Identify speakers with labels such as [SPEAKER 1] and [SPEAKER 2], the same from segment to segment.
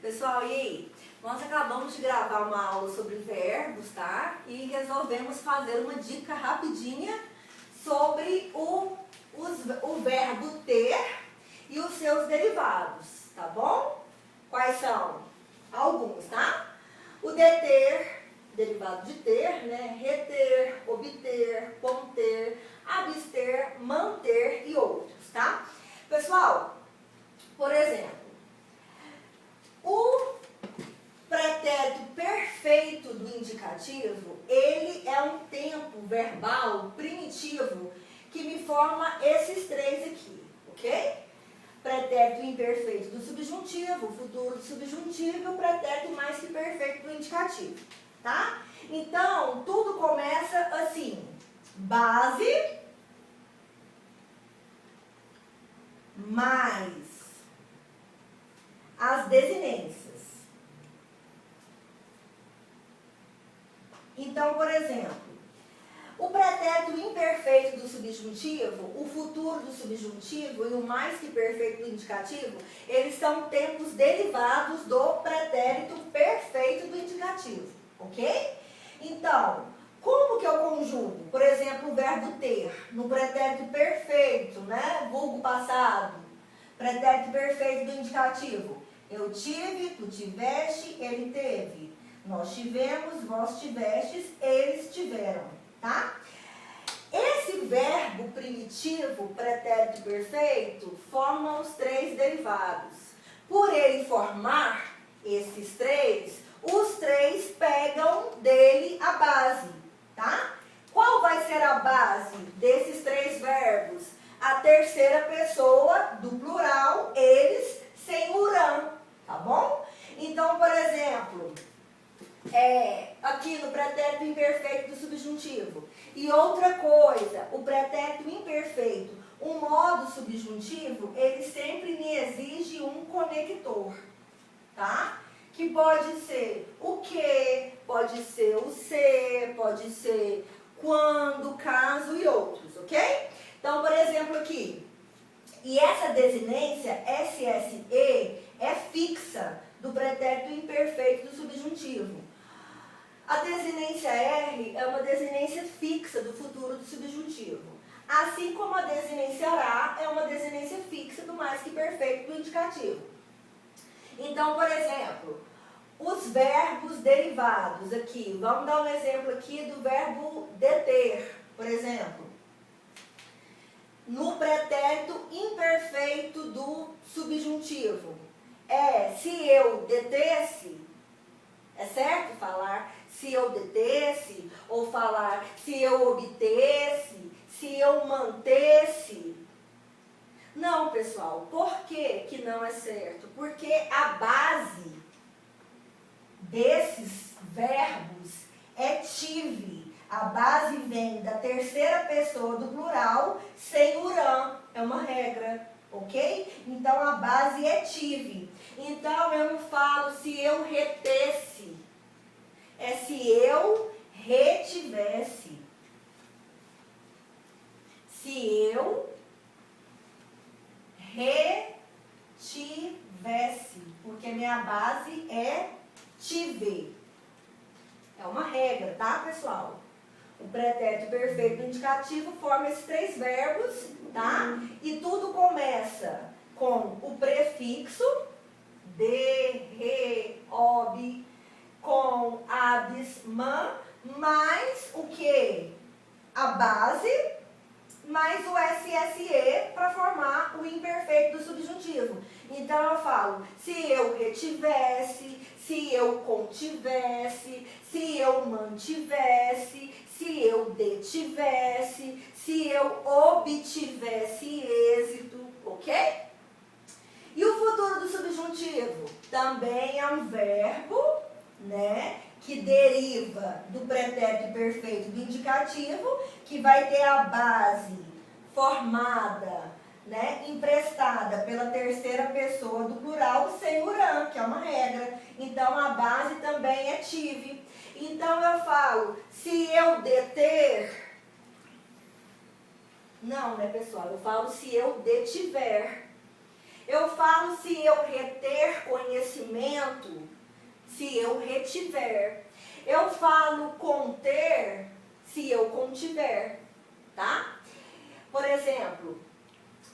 [SPEAKER 1] Pessoal, e aí? Nós acabamos de gravar uma aula sobre verbos, tá? E resolvemos fazer uma dica rapidinha sobre o verbo ter e os seus derivados, tá bom? Quais são? Alguns, tá? O deter, derivado de ter, né? Reter, obter, conter, abster, manter e outros, tá? Pessoal, por exemplo, o pretérito perfeito do indicativo, ele é um tempo verbal primitivo que me forma esses três aqui, ok? Pretérito imperfeito do subjuntivo, futuro do subjuntivo e o pretérito mais que perfeito do indicativo, tá? Então, tudo começa assim, base mais as desinências. Então, por exemplo, o pretérito imperfeito do subjuntivo, o futuro do subjuntivo e o mais que perfeito do indicativo, eles são tempos derivados do pretérito perfeito do indicativo, ok? Então, como que eu conjugo? Por exemplo, o verbo ter, no pretérito perfeito, né? Vulgo passado, pretérito perfeito do indicativo. Eu tive, tu tiveste, ele teve. Nós tivemos, vós tivestes, eles tiveram, tá? Esse verbo primitivo, pretérito perfeito, forma os três derivados. Por ele formar esses três, os três pegam dele a base, tá? Qual vai ser a base desses três verbos? A terceira pessoa do plural, eles, sem o rã, tá bom? Então, por exemplo, aqui no pretérito imperfeito do subjuntivo. E outra coisa, o pretérito imperfeito, o modo subjuntivo, ele sempre me exige um conector, tá? Que pode ser o que, pode ser o se, pode ser quando, caso e outros, ok? Então, por exemplo, aqui, e essa desinência, SSE, é fixa do pretérito imperfeito do subjuntivo. A desinência R é uma desinência fixa do futuro do subjuntivo. Assim como a desinência RA é uma desinência fixa do mais que perfeito do indicativo. Então, por exemplo, os verbos derivados aqui. Vamos dar um exemplo aqui do verbo deter, por exemplo. No pretérito imperfeito do subjuntivo. Se eu detesse, é certo falar se eu detesse, ou falar se eu obtesse, se eu mantesse. Não, pessoal, por que que não é certo? Porque a base desses verbos é tive. A base vem da terceira pessoa do plural sem o rã. É uma regra, ok? Então, a base é tive. Então, eu não falo se eu retesse. É se eu retivesse. Se eu retivesse. Porque minha base é tive. É uma regra, tá, pessoal? O pretérito perfeito do indicativo forma esses três verbos, tá? E tudo começa com o prefixo de, re, ob, com abs, man, mais o que? A base, mais o SSE para formar o imperfeito do subjuntivo. Então, eu falo, se eu retivesse, se eu contivesse, se eu mantivesse, se eu detivesse, se eu obtivesse êxito, ok? E o futuro do subjuntivo? Também é um verbo, né, que deriva do pretérito perfeito do indicativo, que vai ter a base formada, né, emprestada pela terceira pessoa do plural sem o rã, que é uma regra. Então, a base também é tive. Então, eu falo, se eu deter... Não, né, pessoal? Eu falo se eu detiver. Eu falo se eu reter conhecimento alimento se eu retiver. Eu falo conter se eu contiver, tá? Por exemplo,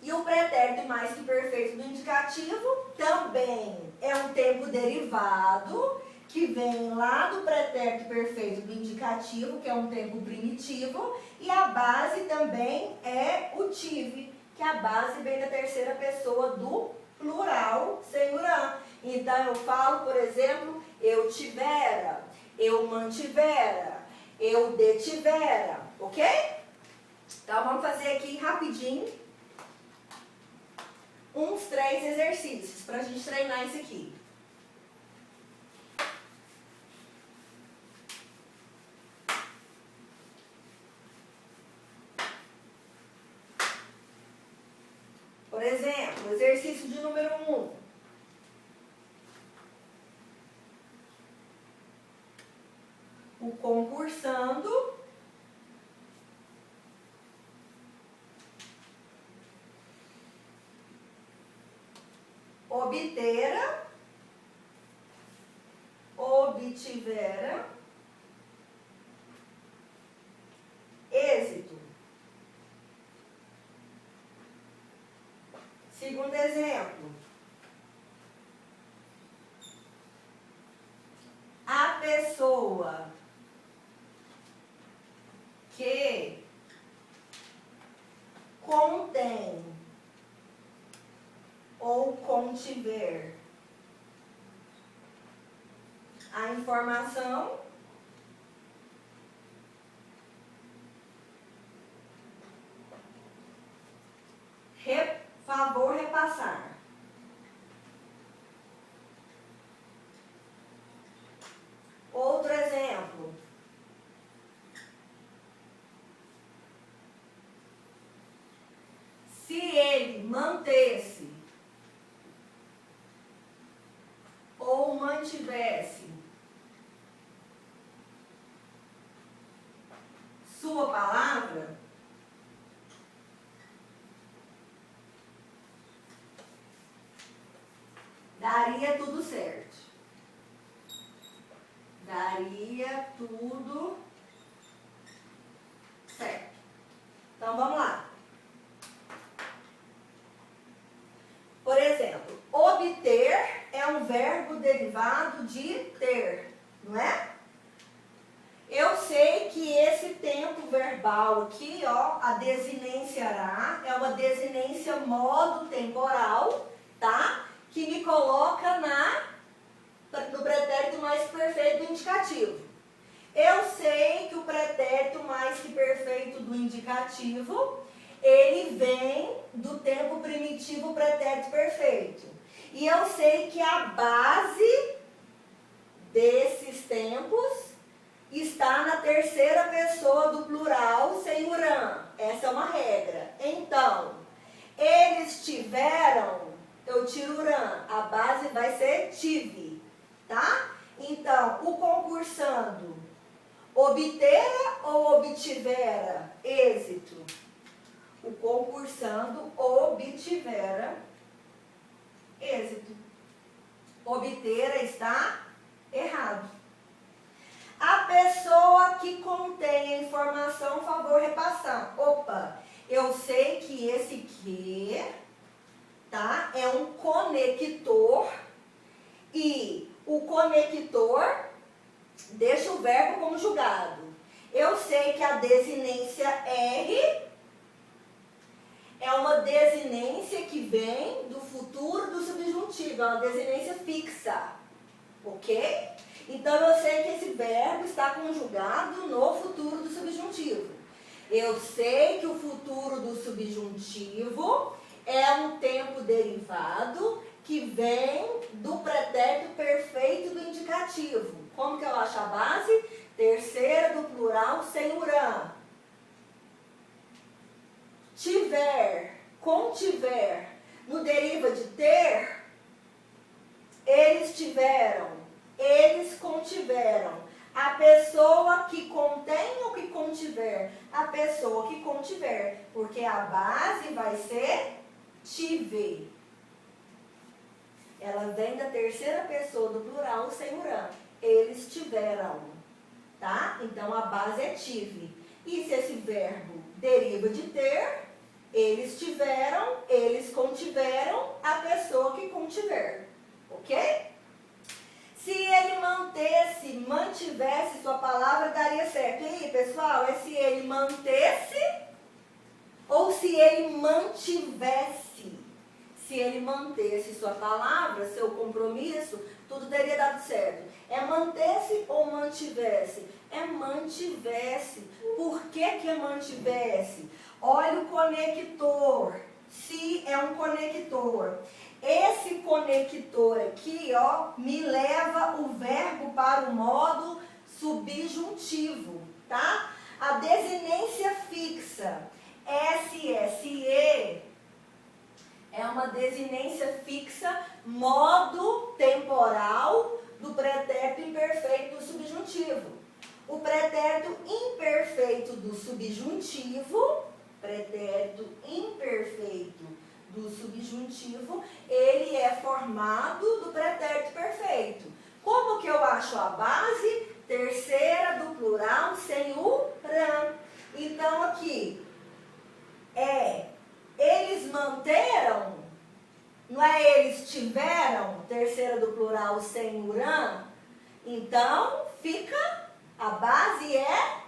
[SPEAKER 1] e o pretérito mais que perfeito do indicativo também é um tempo derivado que vem lá do pretérito perfeito do indicativo, que é um tempo primitivo, e a base também é o tive, que a base vem da terceira pessoa do plural sem urã. Então eu falo, por exemplo, eu tivera, eu mantivera, eu detivera, ok? Então vamos fazer aqui rapidinho uns 3 exercícios para a gente treinar isso aqui. Por exemplo, exercício de número 1. O concursando obtera, obtivera êxito. Segundo exemplo, a pessoa que contém ou contiver a informação favor repassar. Outro exemplo. Se ele mantesse ou mantivesse sua palavra, daria tudo certo. Daria tudo certo. Então vamos lá. Por exemplo, obter é um verbo derivado de ter, não é? Eu sei que esse tempo verbal aqui, ó, a desinência "ará", é uma desinência modo temporal, tá? Que me coloca no pretérito mais perfeito do indicativo. Eu sei que o pretérito mais que perfeito do indicativo, ele vem do tempo primitivo pretérito perfeito. E eu sei que a base desses tempos está na terceira pessoa do plural sem urã. Essa é uma regra. Então, eles tiveram, eu tiro urã, a base vai ser tive, tá? Então, o concursando obtera ou obtivera êxito? O concursando obtivera êxito. Obtera está errado. A pessoa que contém a informação, favor repassar. Opa, eu sei que esse que, tá, é um conector e o conector deixa o verbo conjugado. Eu sei que a desinência R é uma desinência que vem do futuro do subjuntivo, é uma desinência fixa, ok? Então, eu sei que esse verbo está conjugado no futuro do subjuntivo. Eu sei que o futuro do subjuntivo é um tempo derivado que vem do pretérito perfeito do indicativo. Como que eu acho a base? Terceira do plural sem urã. Tiver, contiver, no deriva de ter, eles tiveram, eles contiveram. A pessoa que contém ou que contiver? A pessoa que contiver, porque a base vai ser tive. ela vem da terceira pessoa do plural sem o rã. Eles tiveram, tá? Então, a base é tive. E se esse verbo deriva de ter, eles tiveram, eles contiveram, a pessoa que contiver. Ok? Se ele mantivesse sua palavra, daria certo. E aí, pessoal, é se ele mantesse ou se ele mantivesse? Se ele mantesse sua palavra, seu compromisso, tudo teria dado certo. É mantesse ou mantivesse? É mantivesse. Por que que é mantivesse? Olha o conector. Se é um conector. Esse conector aqui, ó, me leva o verbo para o modo subjuntivo, tá? A desinência fixa, SSE, é uma desinência fixa, modo temporal do pretérito imperfeito do subjuntivo. O pretérito imperfeito do subjuntivo, pretérito imperfeito do subjuntivo, ele é formado do pretérito perfeito. Como que eu acho a base? Terceira do plural sem o rã. Então, aqui, eles manteram, não é eles tiveram, terceira do plural sem o rã? Então, fica, a base é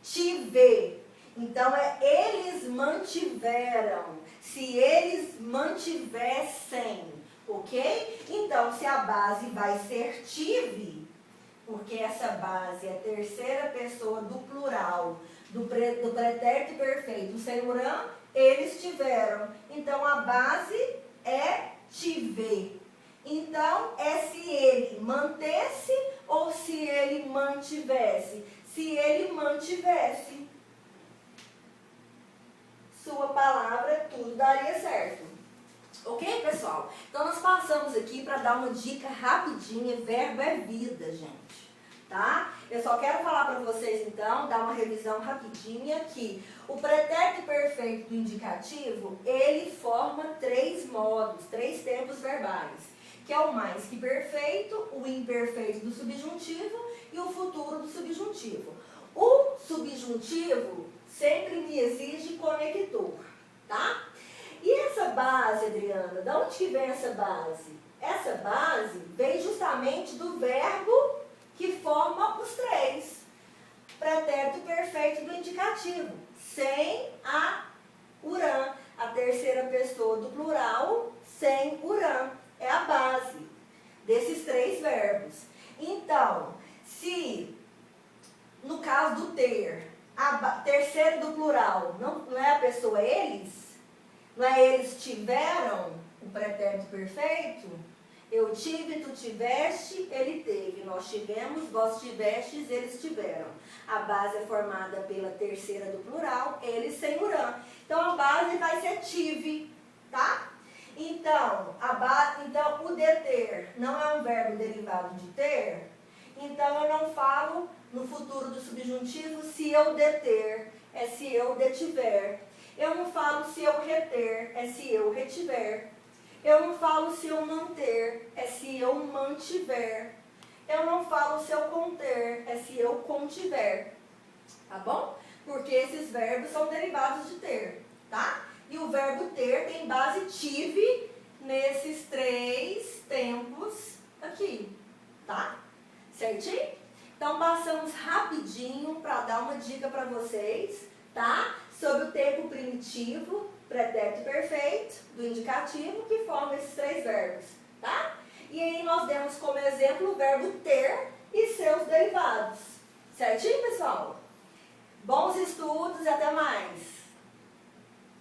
[SPEAKER 1] tive. Então, eles mantiveram. Se eles mantivessem, ok? Então, se a base vai ser tive, porque essa base é a terceira pessoa do plural, do pretérito perfeito, sem o rã, eles tiveram. Então, a base é tive. Então, é se ele mantesse ou se ele mantivesse? Se ele mantivesse sua palavra, tudo daria certo. Ok, pessoal? Então, nós passamos aqui para dar uma dica rapidinha. Verbo é vida, gente. Tá? Eu só quero falar para vocês, então, dar uma revisão rapidinha que o pretérito perfeito do indicativo, ele forma três modos, três tempos verbais, que é o mais que perfeito, o imperfeito do subjuntivo e o futuro do subjuntivo. O subjuntivo sempre me exige conector, tá? E essa base, Adriana, de onde que vem essa base? Essa base vem justamente do verbo que forma os três. Pretérito perfeito do indicativo, sem o rã. A terceira pessoa do plural, sem o rã. É a base desses três verbos. Então, se no caso do ter, a terceira do plural, não é a pessoa eles? Não é eles tiveram o pretérito perfeito? Eu tive, tu tiveste, ele teve. Nós tivemos, vós tivestes, eles tiveram. A base é formada pela terceira do plural, eles sem o rã. Então, a base vai ser tive, tá? Então, o deter não é um verbo derivado de ter. Então, eu não falo no futuro do subjuntivo se eu deter, é se eu detiver. Eu não falo se eu reter, é se eu retiver. Eu não falo se eu manter, é se eu mantiver. Eu não falo se eu conter, é se eu contiver. Tá bom? Porque esses verbos são derivados de ter, tá? E o verbo ter tem base tive nesses três tempos aqui, tá? Certinho? Então, passamos rapidinho para dar uma dica para vocês, tá? Sobre o tempo primitivo, pretérito perfeito, do indicativo, que forma esses três verbos, tá? E aí, nós demos como exemplo o verbo ter e seus derivados. Certinho, pessoal? Bons estudos e até mais!